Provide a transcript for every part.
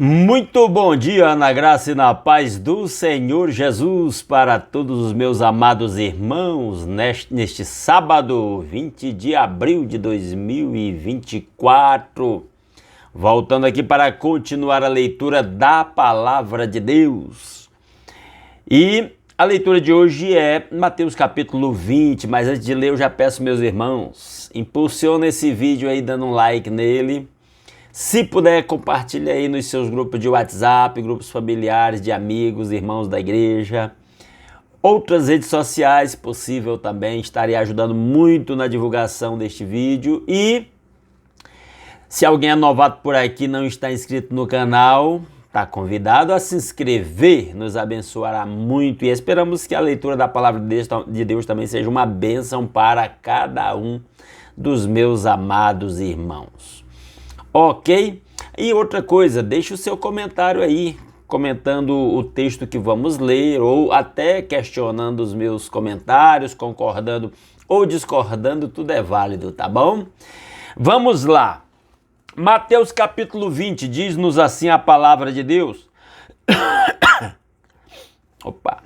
Muito bom dia, na graça e na paz do Senhor Jesus para todos os meus amados irmãos neste sábado, 20 de abril de 2024. Voltando aqui para continuar a leitura da Palavra de Deus. E a leitura de hoje é Mateus capítulo 20, mas antes de ler eu já peço meus irmãos, impulsiona esse vídeo aí dando um like nele. Se puder, compartilha aí nos seus grupos de WhatsApp, grupos familiares, de amigos, irmãos da igreja. Outras redes sociais, se possível também, estarei ajudando muito na divulgação deste vídeo. E se alguém é novato por aqui e não está inscrito no canal, está convidado a se inscrever, nos abençoará muito. E esperamos que a leitura da Palavra de Deus também seja uma bênção para cada um dos meus amados irmãos. Ok? E outra coisa, deixe o seu comentário aí, comentando o texto que vamos ler, ou até questionando os meus comentários, concordando ou discordando, tudo é válido, tá bom? Vamos lá. Mateus capítulo 20, diz-nos assim a palavra de Deus. Opa!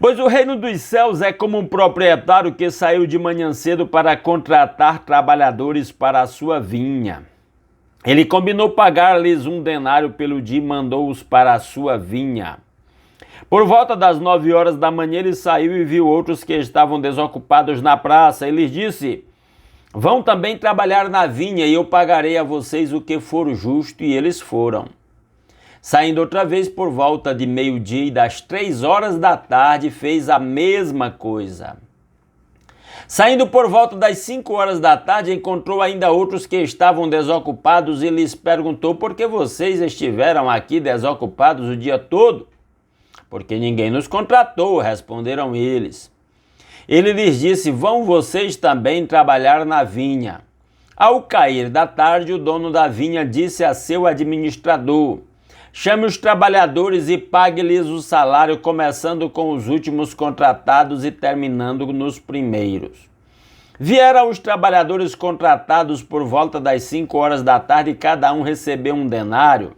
Pois o reino dos céus é como um proprietário que saiu de manhã cedo para contratar trabalhadores para a sua vinha. Ele combinou pagar-lhes 1 denário pelo dia e mandou-os para a sua vinha. Por volta das 9 horas da manhã ele saiu e viu outros que estavam desocupados na praça. Ele lhes disse: vão também trabalhar na vinha e eu pagarei a vocês o que for justo. E eles foram. Saindo outra vez por volta de meio-dia e das 3 horas da tarde fez a mesma coisa. Saindo por volta das 5 horas da tarde, encontrou ainda outros que estavam desocupados e lhes perguntou: por que vocês estiveram aqui desocupados o dia todo? Porque ninguém nos contratou, responderam eles. Ele lhes disse: vão vocês também trabalhar na vinha. Ao cair da tarde, o dono da vinha disse a seu administrador: chame os trabalhadores e pague-lhes o salário, começando com os últimos contratados e terminando nos primeiros. Vieram os trabalhadores contratados por volta das 5 horas da tarde e cada um recebeu 1 denário.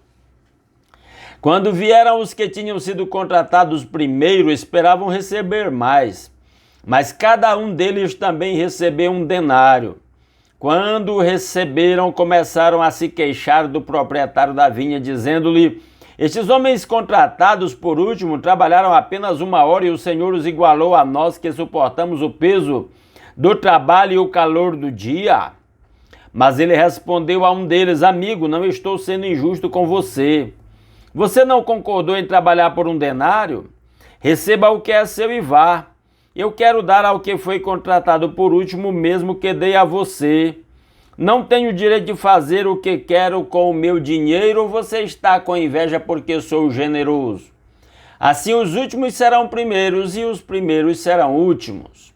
Quando vieram os que tinham sido contratados primeiro, esperavam receber mais, mas cada um deles também recebeu 1 denário. Quando receberam, começaram a se queixar do proprietário da vinha, dizendo-lhe: estes homens contratados por último trabalharam apenas 1 hora e o Senhor os igualou a nós que suportamos o peso do trabalho e o calor do dia. Mas ele respondeu a um deles: amigo, não estou sendo injusto com você. Você não concordou em trabalhar por 1 denário? Receba o que é seu e vá. Eu quero dar ao que foi contratado por último, mesmo que dei a você. Não tenho direito de fazer o que quero com o meu dinheiro, ou você está com inveja porque sou generoso? Assim os últimos serão primeiros e os primeiros serão últimos.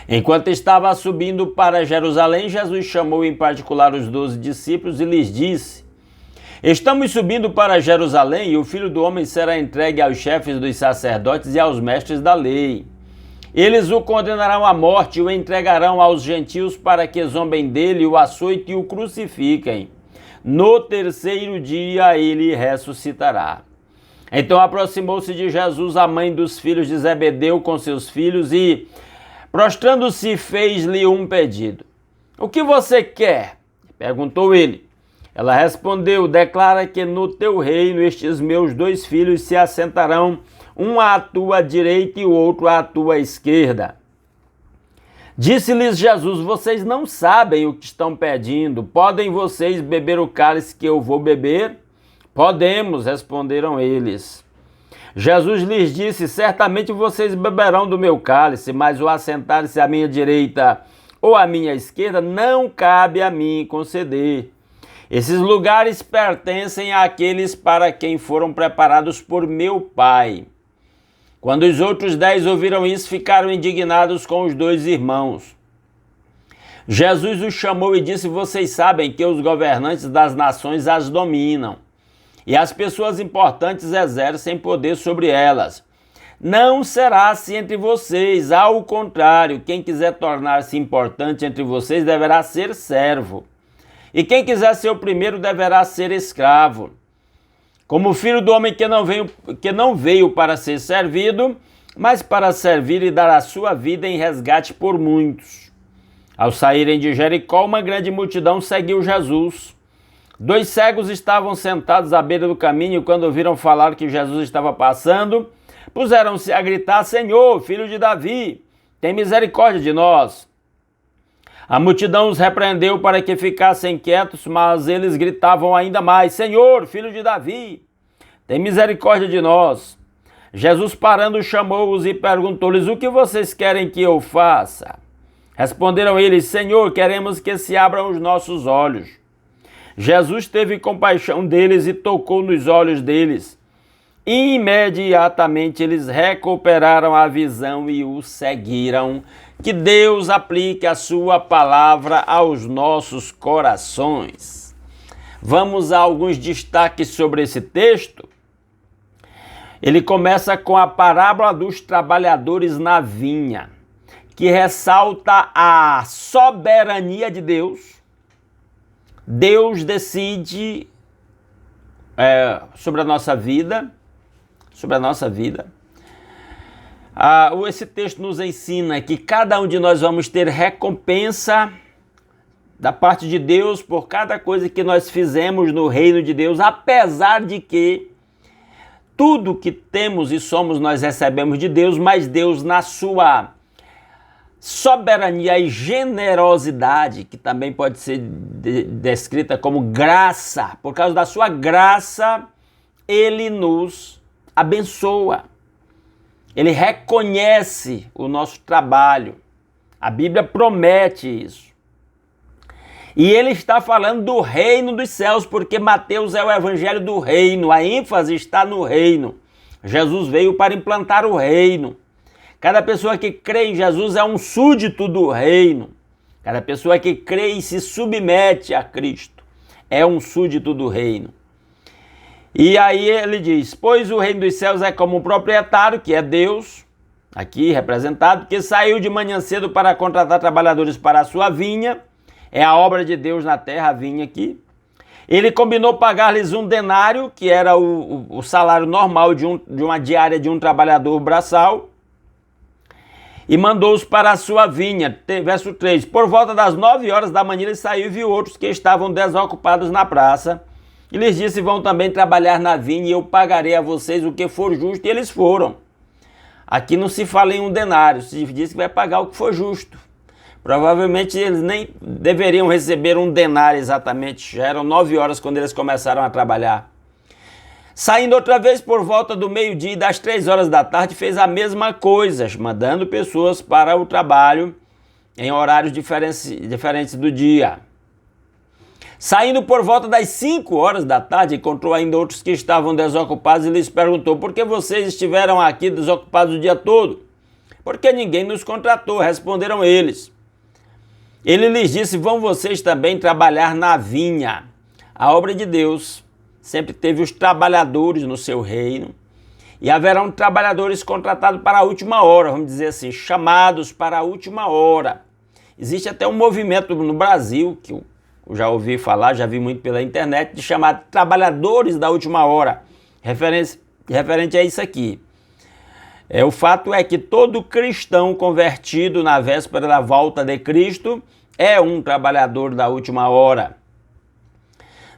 Enquanto estava subindo para Jerusalém, Jesus chamou em particular os 12 discípulos e lhes disse: estamos subindo para Jerusalém e o Filho do Homem será entregue aos chefes dos sacerdotes e aos mestres da lei. Eles o condenarão à morte e o entregarão aos gentios para que zombem dele, o açoitem e o crucifiquem. No terceiro dia ele ressuscitará. Então aproximou-se de Jesus a mãe dos filhos de Zebedeu com seus filhos e, prostrando-se, fez-lhe um pedido. O que você quer? Perguntou ele. Ela respondeu: declara que no teu reino estes meus 2 filhos se assentarão, um à tua direita e o outro à tua esquerda. Disse-lhes Jesus: vocês não sabem o que estão pedindo. Podem vocês beber o cálice que eu vou beber? Podemos, responderam eles. Jesus lhes disse: certamente vocês beberão do meu cálice, mas o assentar-se à minha direita ou à minha esquerda não cabe a mim conceder. Esses lugares pertencem àqueles para quem foram preparados por meu Pai. Quando os outros 10 ouviram isso, ficaram indignados com os 2 irmãos. Jesus os chamou e disse: vocês sabem que os governantes das nações as dominam, e as pessoas importantes exercem poder sobre elas. Não será assim entre vocês, ao contrário, quem quiser tornar-se importante entre vocês deverá ser servo. E quem quiser ser o primeiro deverá ser escravo. Como o Filho do Homem que não veio para ser servido, mas para servir e dar a sua vida em resgate por muitos. Ao saírem de Jericó, uma grande multidão seguiu Jesus. 2 cegos estavam sentados à beira do caminho e quando ouviram falar que Jesus estava passando, puseram-se a gritar: Senhor, filho de Davi, tem misericórdia de nós. A multidão os repreendeu para que ficassem quietos, mas eles gritavam ainda mais: Senhor, filho de Davi, tem misericórdia de nós. Jesus, parando, chamou-os e perguntou-lhes: o que vocês querem que eu faça? Responderam eles: Senhor, queremos que se abram os nossos olhos. Jesus teve compaixão deles e tocou nos olhos deles. Imediatamente eles recuperaram a visão e o seguiram. Que Deus aplique a sua palavra aos nossos corações. Vamos a alguns destaques sobre esse texto. Ele começa com a parábola dos trabalhadores na vinha, que ressalta a soberania de Deus. Deus decide sobre a nossa vida, esse texto nos ensina que cada um de nós vamos ter recompensa da parte de Deus por cada coisa que nós fizemos no reino de Deus, apesar de que tudo que temos e somos nós recebemos de Deus, mas Deus, na sua soberania e generosidade, que também pode ser descrita como graça, por causa da sua graça, Ele nos abençoa. Ele reconhece o nosso trabalho. A Bíblia promete isso. E ele está falando do reino dos céus, porque Mateus é o evangelho do reino, a ênfase está no reino. Jesus veio para implantar o reino. Cada pessoa que crê em Jesus é um súdito do reino. Cada pessoa que crê e se submete a Cristo é um súdito do reino. E aí ele diz: pois o reino dos céus é como um proprietário, que é Deus, aqui representado, que saiu de manhã cedo para contratar trabalhadores para a sua vinha. É a obra de Deus na terra, a vinha aqui. Ele combinou pagar-lhes 1 denário, que era o salário normal de uma diária de um trabalhador braçal, e mandou-os para a sua vinha. Verso 3. Por volta das 9 horas da manhã ele saiu e viu outros que estavam desocupados na praça. E lhes disse: vão também trabalhar na vinha e eu pagarei a vocês o que for justo. E eles foram. Aqui não se fala em 1 denário, se diz que vai pagar o que for justo. Provavelmente eles nem deveriam receber 1 denário exatamente. Já eram 9 horas quando eles começaram a trabalhar. Saindo outra vez por volta do meio-dia e das 3 horas da tarde, fez a mesma coisa, mandando pessoas para o trabalho em horários diferentes do dia. Saindo por volta das 5 horas da tarde, encontrou ainda outros que estavam desocupados e lhes perguntou: por que vocês estiveram aqui desocupados o dia todo? Porque ninguém nos contratou, responderam eles. Ele lhes disse: vão vocês também trabalhar na vinha. A obra de Deus sempre teve os trabalhadores no seu reino, e haverão trabalhadores contratados para a última hora, vamos dizer assim, chamados para a última hora. Existe até um movimento no Brasil, que eu já ouvi falar, já vi muito pela internet, de chamar trabalhadores da última hora, referente a isso aqui. O fato é que todo cristão convertido na véspera da volta de Cristo é um trabalhador da última hora.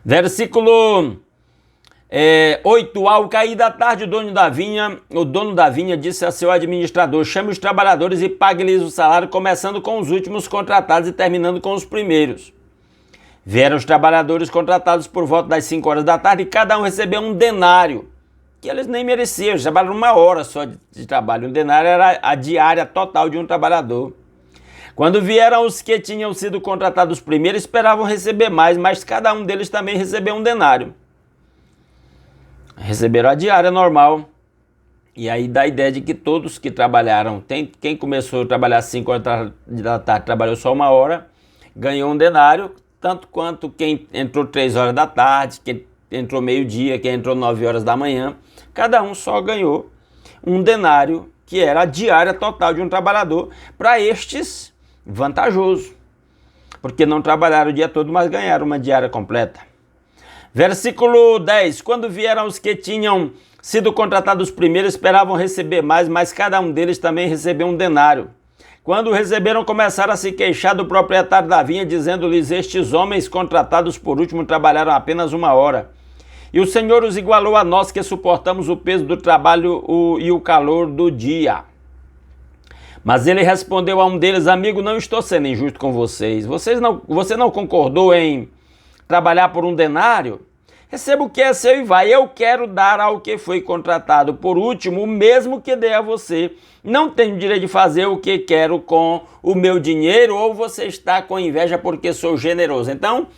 Versículo 8. Ao cair da tarde, o dono da vinha disse a seu administrador: chame os trabalhadores e pague-lhes o salário, começando com os últimos contratados e terminando com os primeiros. Vieram os trabalhadores contratados por volta das 5 horas da tarde e cada um recebeu 1 denário, que eles nem mereciam, eles trabalharam 1 hora só de trabalho. 1 denário era a diária total de um trabalhador. Quando vieram os que tinham sido contratados primeiro, esperavam receber mais, mas cada um deles também recebeu 1 denário. Receberam a diária normal. E aí dá a ideia de que todos que trabalharam, quem começou a trabalhar às 5 horas da tarde, trabalhou só 1 hora, ganhou 1 denário, tanto quanto quem entrou 3 horas da tarde, quem entrou meio-dia, quem entrou 9 horas da manhã, cada um só ganhou 1 denário, que era a diária total de um trabalhador. Para estes, vantajoso. porque não trabalharam o dia todo, mas ganharam uma diária completa. Versículo 10. Quando vieram os que tinham sido contratados primeiro, esperavam receber mais, mas cada um deles também recebeu um denário. Quando receberam, começaram a se queixar do proprietário da vinha, dizendo-lhes: estes homens contratados por último trabalharam apenas 1 hora. E o Senhor os igualou a nós, que suportamos o peso do trabalho e o calor do dia. Mas ele respondeu a um deles: amigo, não estou sendo injusto com vocês. Você não concordou em trabalhar por um denário? Receba o que é seu e vai. Eu quero dar ao que foi contratado por último o mesmo que dei a você. Não tenho direito de fazer o que quero com o meu dinheiro, ou você está com inveja porque sou generoso. Então,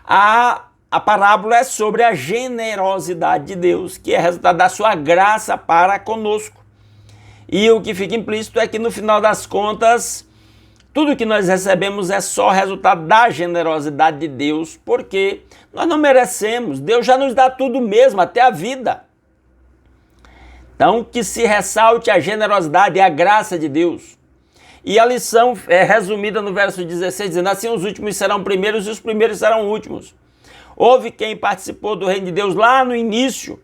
a parábola é sobre a generosidade de Deus, que é resultado da sua graça para conosco. E o que fica implícito é que no final das contas, tudo que nós recebemos é só resultado da generosidade de Deus, porque nós não merecemos. Deus já nos dá tudo mesmo, até a vida. Então, que se ressalte a generosidade e a graça de Deus. E a lição é resumida no verso 16, dizendo: assim os últimos serão primeiros e os primeiros serão últimos. Houve quem participou do reino de Deus lá no início,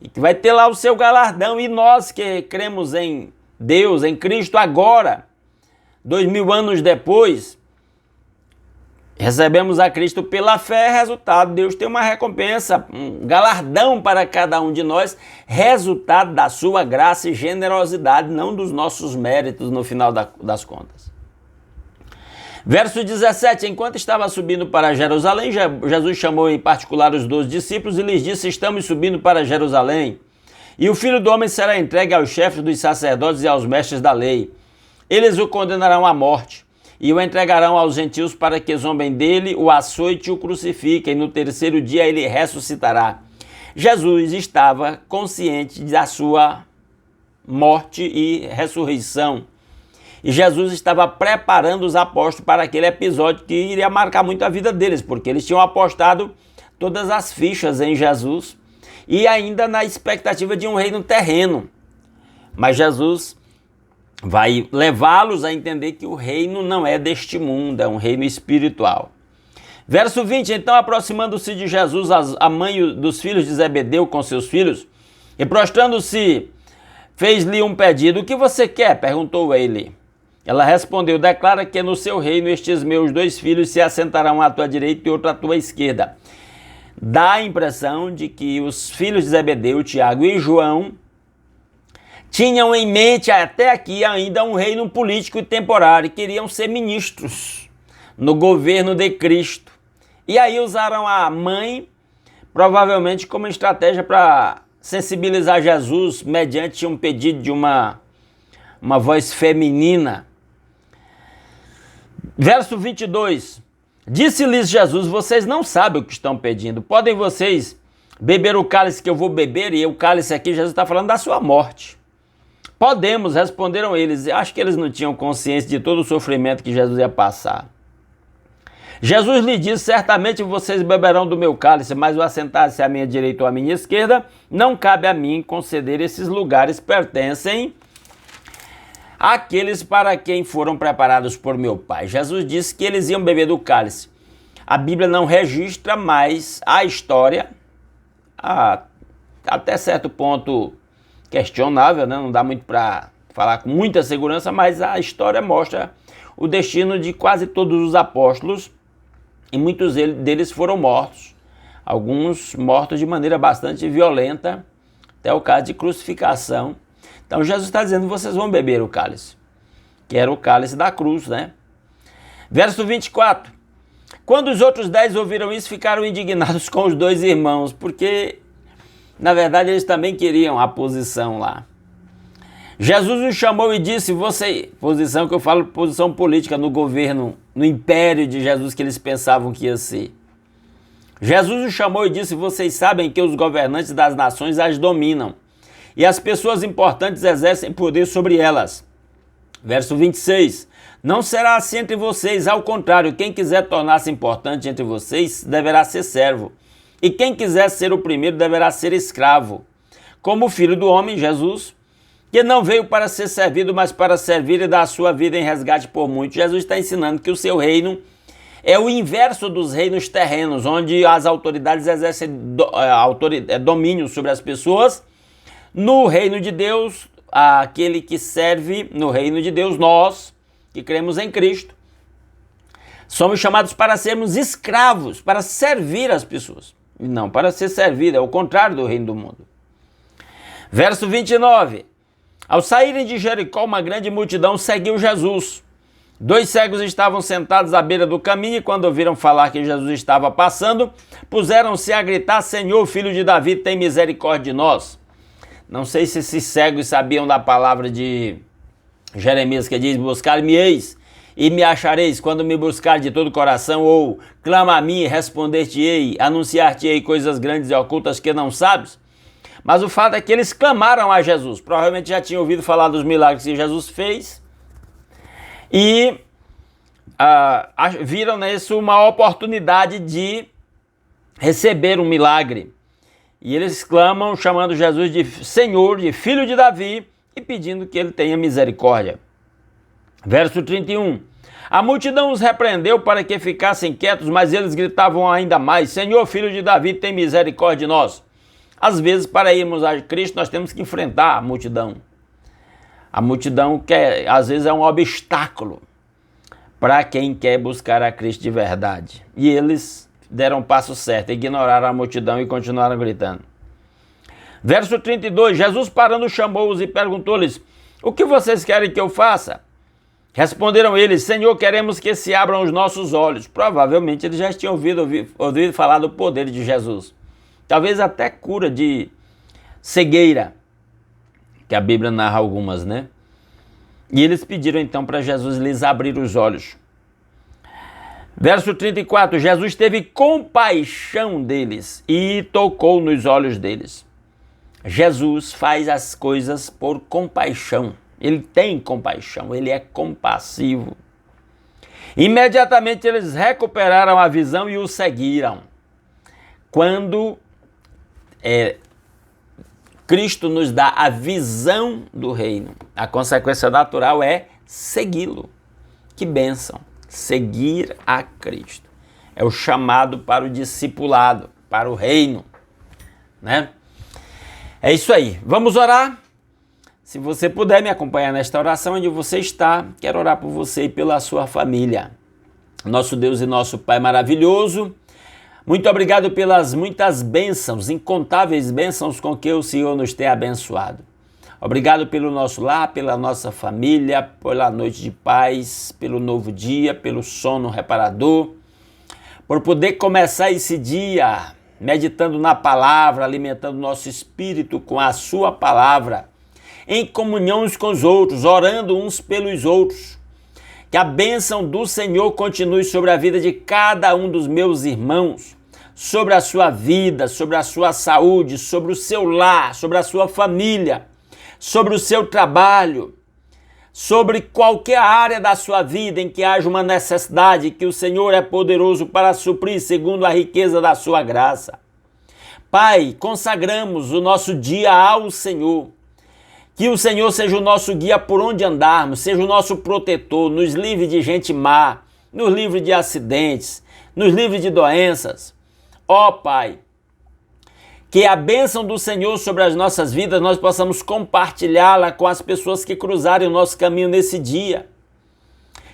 e que vai ter lá o seu galardão, e nós que cremos em Deus, em Cristo agora, 2000 anos depois, recebemos a Cristo pela fé. Resultado, Deus tem uma recompensa, um galardão para cada um de nós, resultado da sua graça e generosidade, não dos nossos méritos no final das contas. Verso 17, enquanto estava subindo para Jerusalém, Jesus chamou em particular os 12 discípulos e lhes disse: estamos subindo para Jerusalém, e o Filho do Homem será entregue aos chefes dos sacerdotes e aos mestres da lei. Eles o condenarão à morte e o entregarão aos gentios para que zombem dele, o açoite e o crucifiquem. No terceiro dia ele ressuscitará. Jesus estava consciente da sua morte e ressurreição. E Jesus estava preparando os apóstolos para aquele episódio que iria marcar muito a vida deles, porque eles tinham apostado todas as fichas em Jesus e ainda na expectativa de um reino terreno. Mas Jesus vai levá-los a entender que o reino não é deste mundo, é um reino espiritual. Verso 20, então aproximando-se de Jesus a mãe dos filhos de Zebedeu com seus filhos, e prostrando-se, fez-lhe um pedido. O que você quer? Perguntou ele. Ela respondeu: declara que no seu reino estes meus 2 filhos se assentarão à tua direita e outro à tua esquerda. Dá a impressão de que os filhos de Zebedeu, Tiago e João, tinham em mente até aqui ainda um reino político e temporário, queriam ser ministros no governo de Cristo. E aí usaram a mãe, provavelmente como estratégia para sensibilizar Jesus, mediante um pedido de uma voz feminina. Verso 22, disse-lhes Jesus: vocês não sabem o que estão pedindo. Podem vocês beber o cálice que eu vou beber? E o cálice aqui, Jesus está falando da sua morte. Podemos, responderam eles. Acho que eles não tinham consciência de todo o sofrimento que Jesus ia passar. Jesus lhe disse: certamente vocês beberão do meu cálice, mas o assentar-se à minha direita ou à minha esquerda, não cabe a mim conceder. Esses lugares pertencem àqueles para quem foram preparados por meu Pai. Jesus disse que eles iam beber do cálice. A Bíblia não registra, mas a história, até certo ponto questionável, né? Não dá muito para falar com muita segurança, mas a história mostra o destino de quase todos os apóstolos, e muitos deles foram mortos, alguns mortos de maneira bastante violenta, até o caso de crucificação. Então Jesus está dizendo: vocês vão beber o cálice, que era o cálice da cruz, né? Verso 24, quando os outros 10 ouviram isso, ficaram indignados com os 2 irmãos, porque na verdade eles também queriam a posição lá. Jesus os chamou e disse: posição que eu falo, posição política no governo, no império de Jesus que eles pensavam que ia ser. Jesus os chamou e disse: vocês sabem que os governantes das nações as dominam, e as pessoas importantes exercem poder sobre elas. Verso 26, não será assim entre vocês, ao contrário, quem quiser tornar-se importante entre vocês deverá ser servo, e quem quiser ser o primeiro deverá ser escravo, como o Filho do Homem, Jesus, que não veio para ser servido, mas para servir e dar a sua vida em resgate por muitos. Jesus está ensinando que o seu reino É o inverso dos reinos terrenos, onde as autoridades exercem domínio sobre as pessoas. No reino de Deus, aquele que serve no reino de Deus, nós que cremos em Cristo, somos chamados para sermos escravos, para servir as pessoas, e não para ser servido, é o contrário do reino do mundo. Verso 29. Ao saírem de Jericó, uma grande multidão seguiu Jesus. 2 cegos estavam sentados à beira do caminho e quando ouviram falar que Jesus estava passando, puseram-se a gritar: Senhor, filho de Davi, tem misericórdia de nós. Não sei se esses cegos sabiam da palavra de Jeremias que diz: buscar-me-eis e me achareis quando me buscar de todo o coração, ou clama a mim e responder-te-ei, anunciar-te-ei coisas grandes e ocultas que não sabes. Mas o fato é que eles clamaram a Jesus, provavelmente já tinham ouvido falar dos milagres que Jesus fez e viram nisso uma oportunidade de receber um milagre. E eles clamam chamando Jesus de Senhor, de Filho de Davi e pedindo que ele tenha misericórdia. Verso 31. A multidão os repreendeu para que ficassem quietos, mas eles gritavam ainda mais: Senhor, Filho de Davi, tem misericórdia de nós. Às vezes, para irmos a Cristo, nós temos que enfrentar a multidão. A multidão, às vezes, é um obstáculo para quem quer buscar a Cristo de verdade. E eles deram o passo certo, ignoraram a multidão e continuaram gritando. Verso 32, Jesus parando chamou-os e perguntou-lhes: o que vocês querem que eu faça? Responderam eles: Senhor, queremos que se abram os nossos olhos. Provavelmente eles já tinham ouvido falar do poder de Jesus. Talvez até cura de cegueira, que a Bíblia narra algumas, né? E eles pediram então para Jesus lhes abrir os olhos. Verso 34, Jesus teve compaixão deles e tocou nos olhos deles. Jesus faz as coisas por compaixão. Ele tem compaixão, ele é compassivo. Imediatamente eles recuperaram a visão e o seguiram. Quando Cristo nos dá a visão do reino, a consequência natural é segui-lo. Que bênção! Seguir a Cristo. É o chamado para o discipulado, para o reino, né? É isso aí. Vamos orar? Se você puder me acompanhar nesta oração onde você está, quero orar por você e pela sua família. Nosso Deus e nosso Pai maravilhoso, muito obrigado pelas muitas bênçãos, incontáveis bênçãos com que o Senhor nos tem abençoado. Obrigado pelo nosso lar, pela nossa família, pela noite de paz, pelo novo dia, pelo sono reparador, por poder começar esse dia meditando na palavra, alimentando nosso espírito com a sua palavra, em comunhão uns com os outros, orando uns pelos outros. Que a bênção do Senhor continue sobre a vida de cada um dos meus irmãos, sobre a sua vida, sobre a sua saúde, sobre o seu lar, sobre a sua família, sobre o seu trabalho, sobre qualquer área da sua vida em que haja uma necessidade, que o Senhor é poderoso para suprir segundo a riqueza da sua graça. Pai, consagramos o nosso dia ao Senhor. Que o Senhor seja o nosso guia por onde andarmos, seja o nosso protetor, nos livre de gente má, nos livre de acidentes, nos livre de doenças. Ó Pai, que a bênção do Senhor sobre as nossas vidas nós possamos compartilhá-la com as pessoas que cruzarem o nosso caminho nesse dia.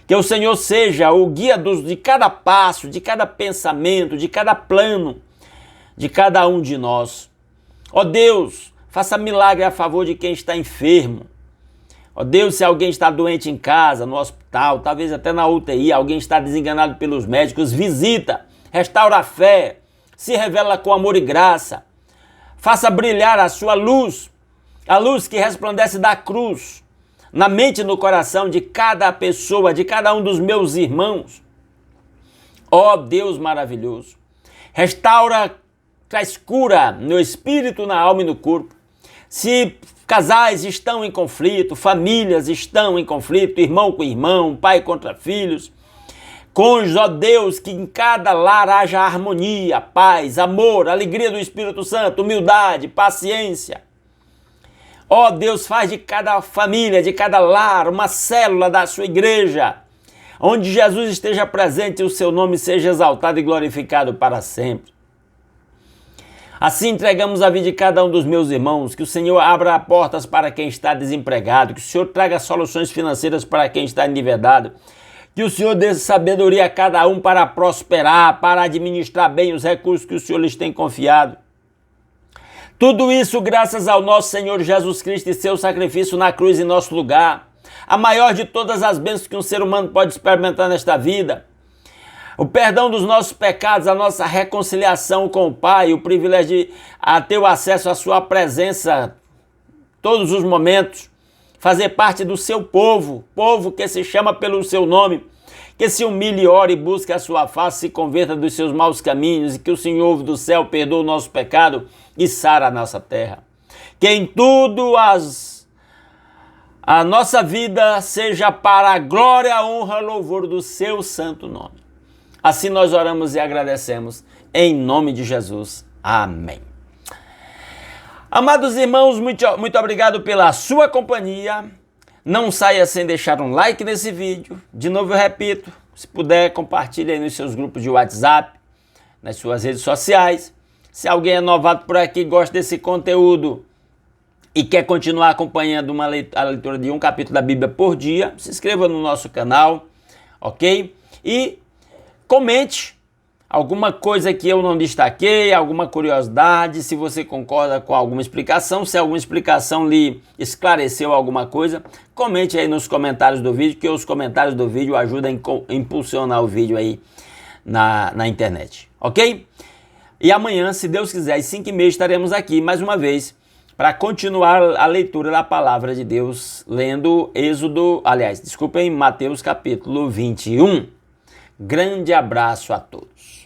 Que o Senhor seja o guia de cada passo, de cada pensamento, de cada plano, de cada um de nós. Ó Deus, faça milagre a favor de quem está enfermo. Ó Deus, se alguém está doente em casa, no hospital, talvez até na UTI, alguém está desenganado pelos médicos, visita, restaura a fé, se revela com amor e graça. Faça brilhar a sua luz, a luz que resplandece da cruz, na mente e no coração de cada pessoa, de cada um dos meus irmãos. Ó Deus maravilhoso, restaura, traz cura no espírito, na alma e no corpo. Se casais estão em conflito, famílias estão em conflito, irmão com irmão, pai contra filhos, cônjuges, ó Deus, que em cada lar haja harmonia, paz, amor, alegria do Espírito Santo, humildade, paciência. Ó Deus, faz de cada família, de cada lar, uma célula da sua igreja, Onde Jesus esteja presente, o seu nome seja exaltado e glorificado para sempre. Assim entregamos a vida de cada um dos meus irmãos, que o Senhor abra portas para quem está desempregado, que o Senhor traga soluções financeiras para quem está endividado, que o Senhor dê sabedoria a cada um para prosperar, para administrar bem os recursos que o Senhor lhes tem confiado. Tudo isso graças ao nosso Senhor Jesus Cristo e seu sacrifício na cruz em nosso lugar. A maior de todas as bênçãos que um ser humano pode experimentar nesta vida. O perdão dos nossos pecados, a nossa reconciliação com o Pai, o privilégio de ter o acesso à sua presença todos os momentos, fazer parte do seu povo, povo que se chama pelo seu nome, que se humilhe, ore, busque a sua face, se converta dos seus maus caminhos e que o Senhor do céu perdoe o nosso pecado e sara a nossa terra. Que em tudo a nossa vida seja para a glória, a honra e louvor do seu santo nome. Assim nós oramos e agradecemos, em nome de Jesus. Amém. Amados irmãos, muito obrigado pela sua companhia. Não saia sem deixar um like nesse vídeo. De novo eu repito, se puder, compartilhe aí nos seus grupos de WhatsApp, nas suas redes sociais. Se alguém é novato por aqui, gosta desse conteúdo e quer continuar acompanhando a leitura de um capítulo da Bíblia por dia, se inscreva no nosso canal, ok? E comente alguma coisa que eu não destaquei, alguma curiosidade, se você concorda com alguma explicação, se alguma explicação lhe esclareceu alguma coisa, comente aí nos comentários do vídeo, que os comentários do vídeo ajudam a impulsionar o vídeo aí na internet, ok? E amanhã, se Deus quiser, às 5h30 estaremos aqui mais uma vez para continuar a leitura da palavra de Deus, lendo Mateus capítulo 21. Grande abraço a todos.